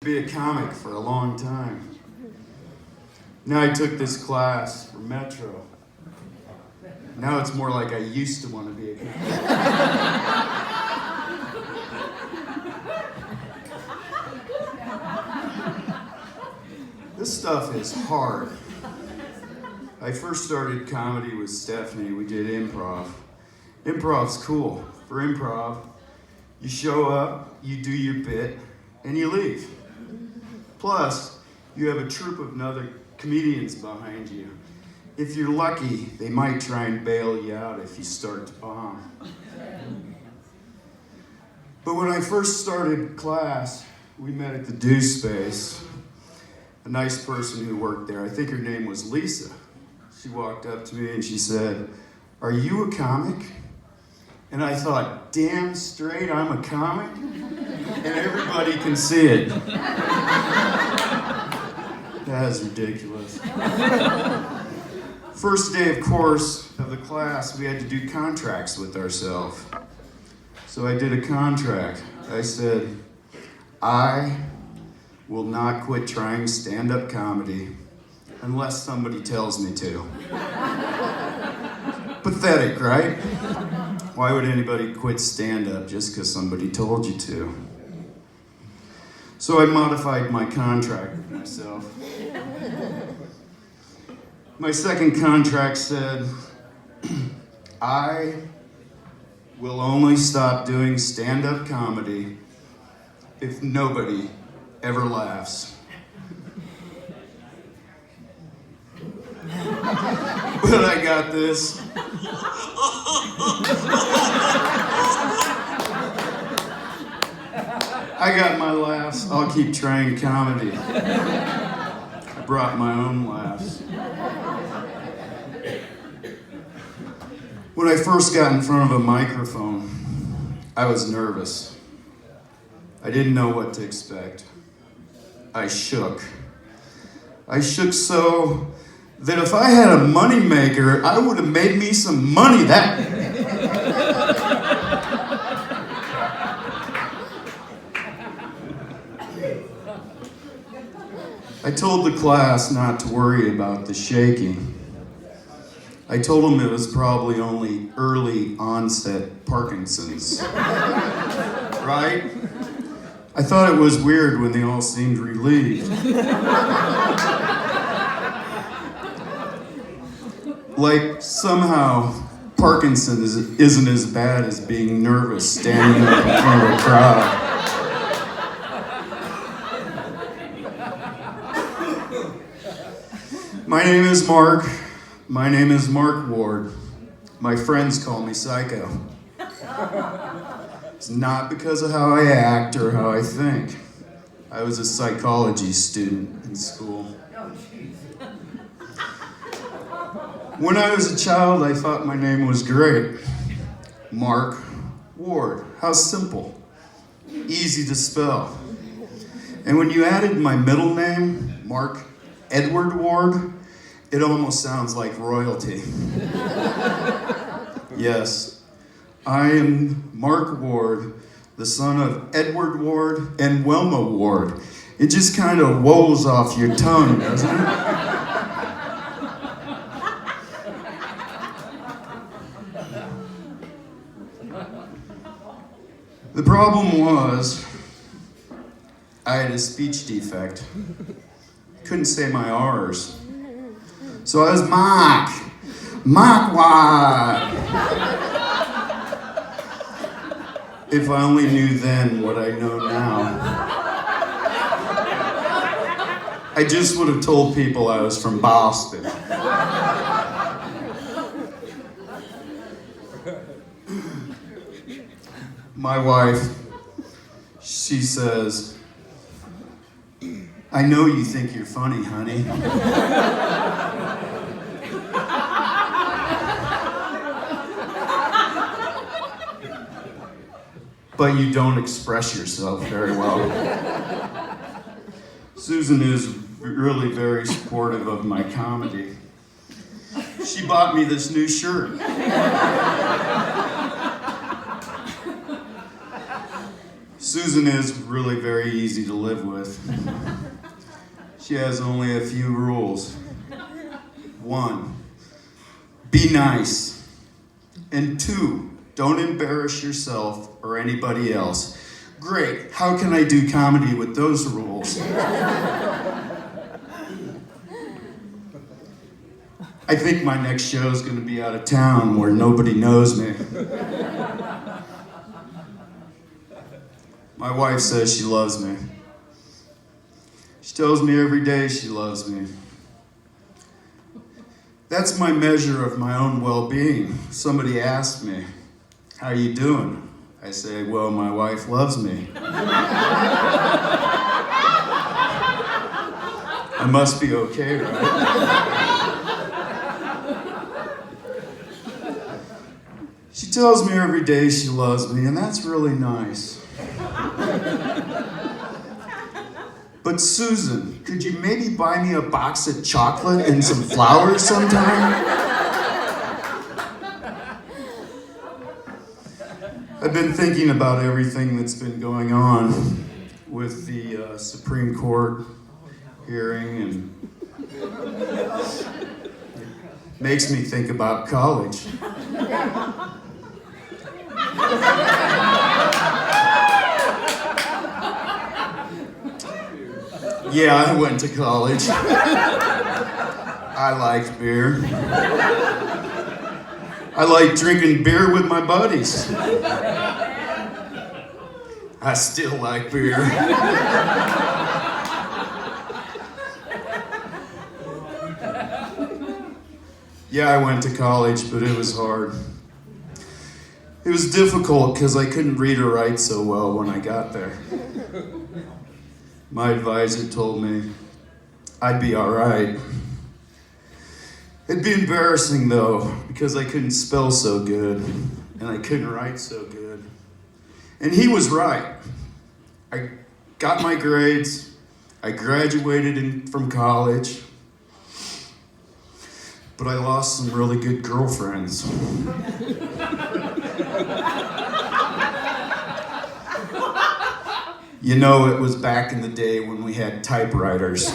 be a comic for a long time. Now I took this class for Metro. Now it's more like I used to want to be a comic. This stuff is hard. I first started comedy with Stephanie. We did improv. Improv's cool. For improv, you show up, you do your bit, and you leave. Plus, you have a troupe of other comedians behind you. If you're lucky, they might try and bail you out if you start to bomb. But when I first started class, we met at the Do Space. A nice person who worked there, I think her name was Lisa. She walked up to me and she said, "Are you a comic?" And I thought, damn straight I'm a comic? And everybody can see it. That's ridiculous. First day of course of the class, we had to do contracts with ourselves. So I did a contract. I said, I will not quit trying stand-up comedy unless somebody tells me to. Pathetic, right? Why would anybody quit stand-up just because somebody told you to? So I modified my contract with myself. My second contract said, I will only stop doing stand-up comedy if nobody ever laughs. But I got this. I got my laughs. I'll keep trying comedy. I brought my own laughs. When I first got in front of a microphone, I was nervous. I didn't know what to expect. I shook. I shook so that if I had a moneymaker, I would have made me some money that. I told the class not to worry about the shaking. I told them it was probably only early onset Parkinsons. Right? I thought it was weird when they all seemed relieved. Like somehow Parkinson's isn't as bad as being nervous standing up in front of a crowd. My name is Mark. My name is Mark Ward. My friends call me Psycho. It's not because of how I act or how I think. I was a psychology student in school. When I was a child, I thought my name was great. Mark Ward. How simple. Easy to spell. And when you added my middle name, Mark Edward Ward, it almost sounds like royalty. Yes, I am Mark Ward, the son of Edward Ward and Wilma Ward. It just kind of rolls off your tongue, doesn't it? The problem was, I had a speech defect. Couldn't say my R's. So I was Mark Ward. If I only knew then what I know now. I just would have told people I was from Boston. My wife, she says, I know you think you're funny, honey. But you don't express yourself very well. Susan is really very supportive of my comedy. She bought me this new shirt. Susan is really very easy to live with. She has only a few rules. 1, be nice. And 2, don't embarrass yourself or anybody else. Great, how can I do comedy with those rules? I think my next show is going to be out of town where nobody knows me. My wife says she loves me. She tells me every day she loves me. That's my measure of my own well-being. Somebody asked me, how you doing? I say, well, my wife loves me. I must be okay, right? She tells me every day she loves me, and that's really nice. But Susan, could you maybe buy me a box of chocolate and some flowers sometime? I've been thinking about everything that's been going on with the Supreme Court hearing, and it makes me think about college. Yeah, I went to college. I liked beer. I liked drinking beer with my buddies. I still like beer. Yeah, I went to college, but it was hard. It was difficult because I couldn't read or write so well when I got there. My advisor told me I'd be all right. It'd be embarrassing though, because I couldn't spell so good and I couldn't write so good. And he was right. I got my grades, I graduated from college, but I lost some really good girlfriends. You know, it was back in the day when we had typewriters.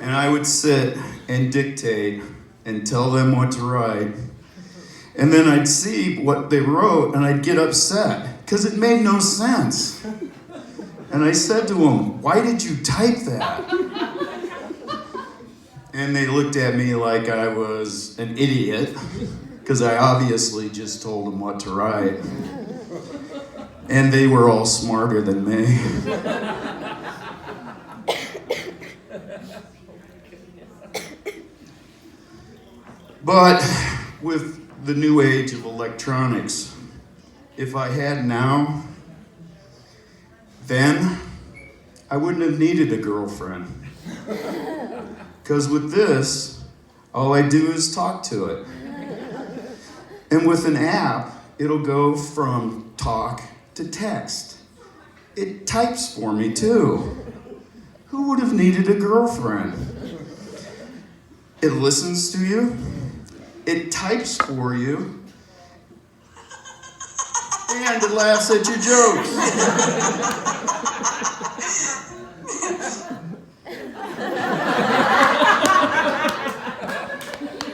And I would sit and dictate and tell them what to write. And then I'd see what they wrote and I'd get upset because it made no sense. And I said to them, why did you type that? And they looked at me like I was an idiot because I obviously just told them what to write. And they were all smarter than me. But with the new age of electronics, if I had now, then I wouldn't have needed a girlfriend. Because with this, all I do is talk to it. And with an app, it'll go from talk to text. It types for me too. Who would have needed a girlfriend? It listens to you. It types for you. And it laughs at your jokes.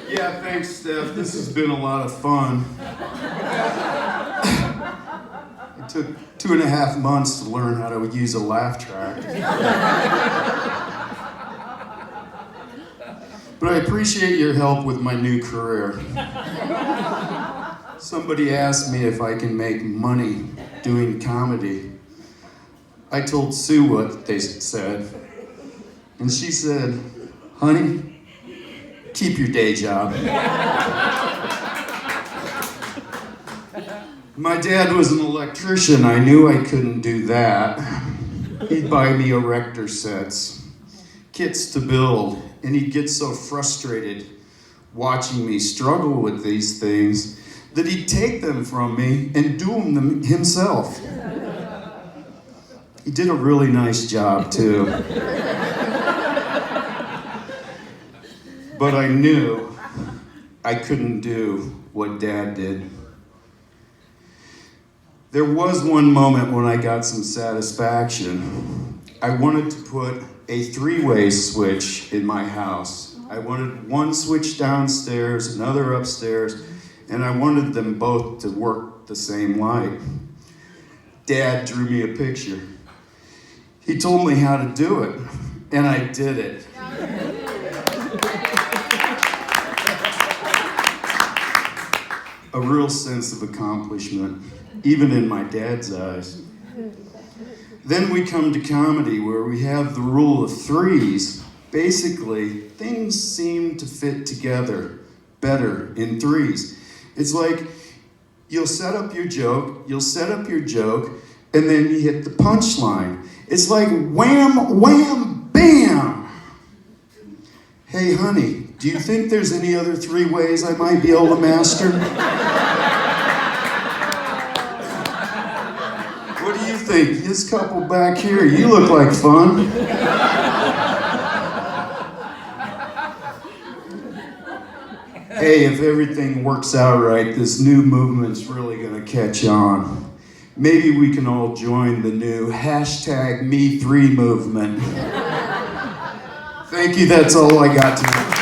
Yeah, thanks, Steph. This has been a lot of fun. It took 2.5 months to learn how to use a laugh track. But I appreciate your help with my new career. Somebody asked me if I can make money doing comedy. I told Sue what they said, and she said, honey, keep your day job. My dad was an electrician. I knew I couldn't do that. He'd buy me erector sets, kits to build, and he'd get so frustrated watching me struggle with these things that he'd take them from me and do them himself. He did a really nice job too. But I knew I couldn't do what Dad did. There was one moment when I got some satisfaction. I wanted to put a three-way switch in my house. I wanted one switch downstairs, another upstairs, and I wanted them both to work the same light. Dad drew me a picture. He told me how to do it, and I did it. A real sense of accomplishment, even in my dad's eyes. Then we come to comedy, where we have the rule of threes. Basically, things seem to fit together better in threes. It's like you'll set up your joke, and then you hit the punchline. It's like wham, wham, bam! Hey, honey, do you think there's any other three ways I might be able to master? What do you think? This couple back here, you look like fun. Hey, if everything works out right, this new movement's really gonna catch on. Maybe we can all join the new #Me3 movement. Thank you, that's all I got tonight.